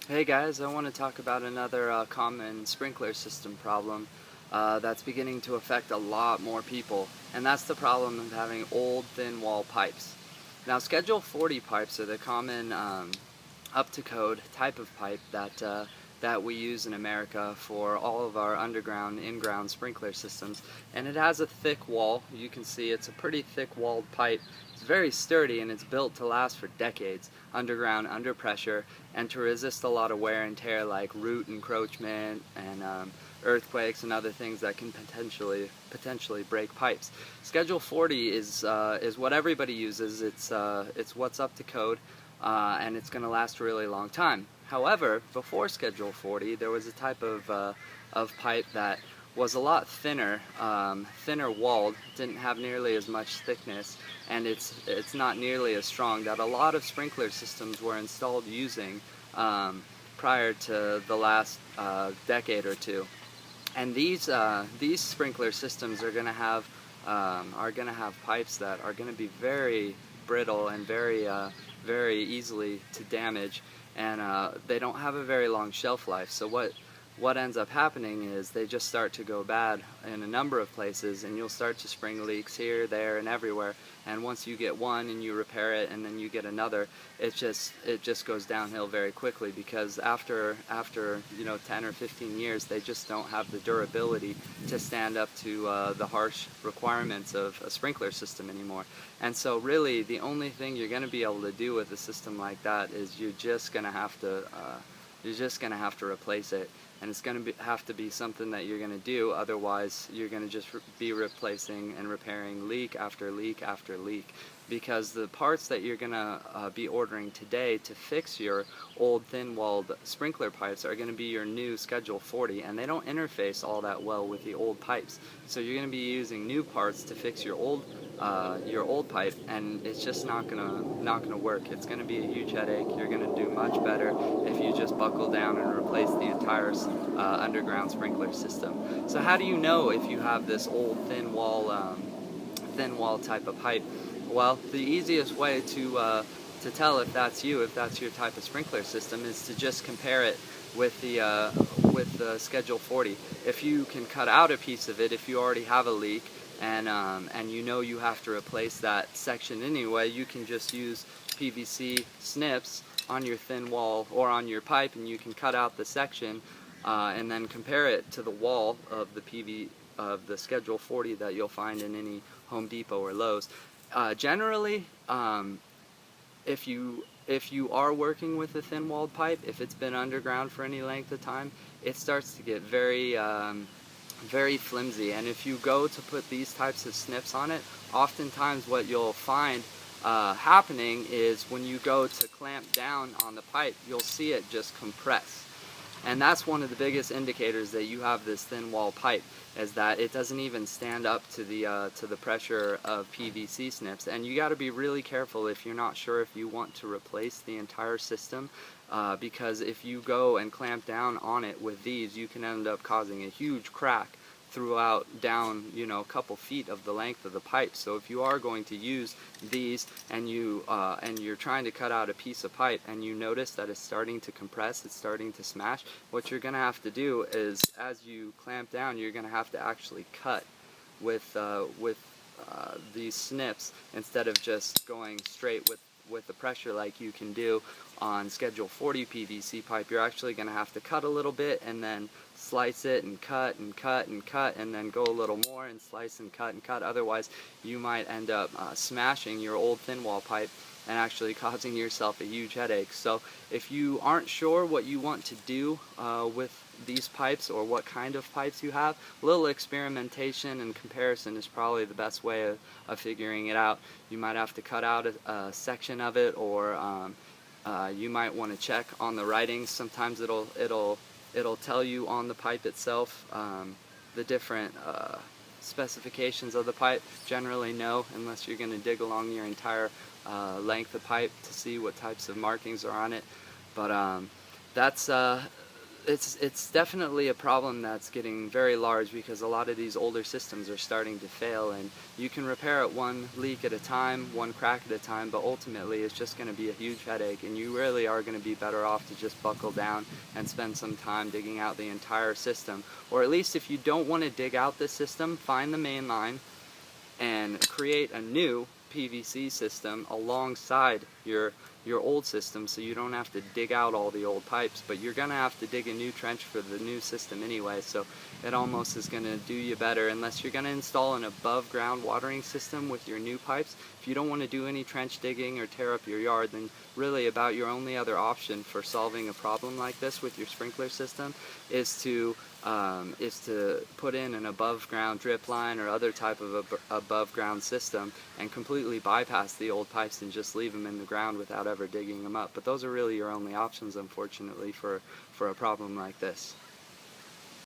Hey guys, I want to talk about another common sprinkler system problem that's beginning to affect a lot more people, and that's the problem of having old thin wall pipes. Now, Schedule 40 pipes are the common up-to-code type of pipe that we use in America for all of our underground, in-ground sprinkler systems. And it has a thick wall. You can see it's a pretty thick walled pipe. It's very sturdy and it's built to last for decades underground, under pressure, and to resist a lot of wear and tear like root encroachment and earthquakes and other things that can potentially break pipes. Schedule 40 is what everybody uses. It's what's up to code and it's going to last a really long time. However, before Schedule 40, there was a type of pipe that was a lot thinner, thinner walled, didn't have nearly as much thickness, and it's not nearly as strong, that a lot of sprinkler systems were installed using prior to the last decade or two. And these sprinkler systems are going to have pipes that are going to be very brittle and very easily to damage, and they don't have a very long shelf life. So what ends up happening is they just start to go bad in a number of places, and you'll start to spring leaks here, there, and everywhere. And once you get one and you repair it, and then you get another, it just goes downhill very quickly, because after 10 or 15 years, they just don't have the durability to stand up to the harsh requirements of a sprinkler system anymore. And so really, the only thing you're going to be able to do with a system like that is you're just going to have to replace it, and it's going to have to be something that you're going to do. Otherwise, you're going to just be replacing and repairing leak after leak after leak, because the parts that you're going to be ordering today to fix your old thin-walled sprinkler pipes are going to be your new Schedule 40, and they don't interface all that well with the old pipes. So you're going to be using new parts to fix your old pipe, and it's just not gonna work. It's gonna be a huge headache. You're gonna do much better if you just buckle down and replace the entire underground sprinkler system. So how do you know if you have this old thin wall type of pipe? Well, the easiest way to tell if that's you, if that's your type of sprinkler system, is to just compare it with the Schedule 40. If you can cut out a piece of it, if you already have a leak, and you know you have to replace that section anyway, you can just use PVC snips on your thin wall or on your pipe, and you can cut out the section and then compare it to the wall of the Schedule 40 that you'll find in any Home Depot or Lowe's. Generally, if you are working with a thin-walled pipe, if it's been underground for any length of time, it starts to get very flimsy. And if you go to put these types of snips on it, oftentimes what you'll find happening is when you go to clamp down on the pipe, you'll see it just compress. And that's one of the biggest indicators that you have this thin wall pipe, is that it doesn't even stand up to the pressure of PVC snips. And you got to be really careful if you're not sure if you want to replace the entire system, because if you go and clamp down on it with these, you can end up causing a huge crack throughout down, a couple feet of the length of the pipe. So if you are going to use these and you're trying to cut out a piece of pipe and you notice that it's starting to compress, it's starting to smash, what you're going to have to do is, as you clamp down, you're going to have to actually cut with these snips instead of just going straight with the pressure like you can do on Schedule 40 PVC pipe. You're actually going to have to cut a little bit and then slice it and cut and cut and cut, and then go a little more and slice and cut and cut. Otherwise, you might end up smashing your old thin wall pipe and actually causing yourself a huge headache. So if you aren't sure what you want to do with these pipes, or what kind of pipes you have, a little experimentation and comparison is probably the best way of figuring it out. You might have to cut out a section of it, or you might want to check on the writings. Sometimes it'll tell you on the pipe itself the different specifications of the pipe. Generally no, unless you're going to dig along your entire length of pipe to see what types of markings are on it. But that's It's definitely a problem that's getting very large because a lot of these older systems are starting to fail, and you can repair it one leak at a time, one crack at a time, but ultimately it's just going to be a huge headache, and you really are going to be better off to just buckle down and spend some time digging out the entire system. Or at least if you don't want to dig out the system, find the main line and create a new PVC system alongside your old system, so you don't have to dig out all the old pipes. But you're gonna have to dig a new trench for the new system anyway, so it almost is gonna do you better unless you're gonna install an above ground watering system with your new pipes. If you don't want to do any trench digging or tear up your yard, then really about your only other option for solving a problem like this with your sprinkler system is to put in an above ground drip line or other type of above ground system and completely bypass the old pipes and just leave them in the ground without ever digging them up. But those are really your only options, unfortunately, for a problem like this.